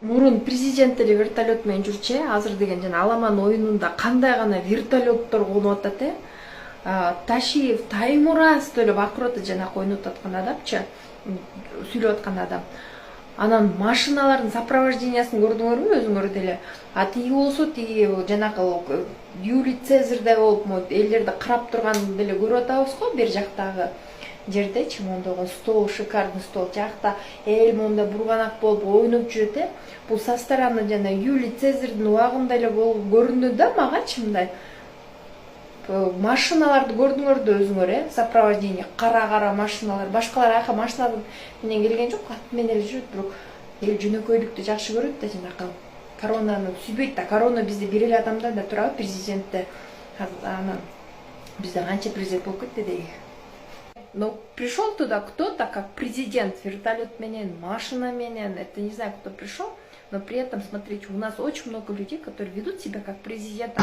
Мурун президенттери вертолет менен жүрчү. Азыр деген жана Аламан оюнунда кандай гана вертолеттор конуп атат Ташиев Таймураз деп акырып жанакы ойноп аткан адамчы, сүйлөп аткан адам. Анан машиналардын сопровождениясын көрдүңөрбү өзүңөр деле? А тиги болсо тиги жанакы Юлий Цезарьдай болуп элдерди карап турган деле көрүп атабыз го, бер жактагы жердечи мондогу стол, шикарный стол, жакта эл монда бурганак болуп ойноп жүрөт. Бул со стороны жана Юлий Цезарьдын убагында эле болуп көрүндү да магачы мындай. Машиналарды көрдүңөрдү өзүңөр, сопровождение, кара машиналар. Башкалар ака машина менен келген жок, ат менен эле жүрөт, бирок эл жөнөкөйлүктү жакшы көрөт да жанакы. Коронаны сүйбөйт да, корона бизде бир эле адамда да турабы, президентте. Анан бизде канча президент болуп кетти деги. Но пришел туда кто-то как президент, вертолет менен, машина менен, это не знаю, кто пришел, но при этом, смотрите, у нас очень много людей, которые ведут себя как президент.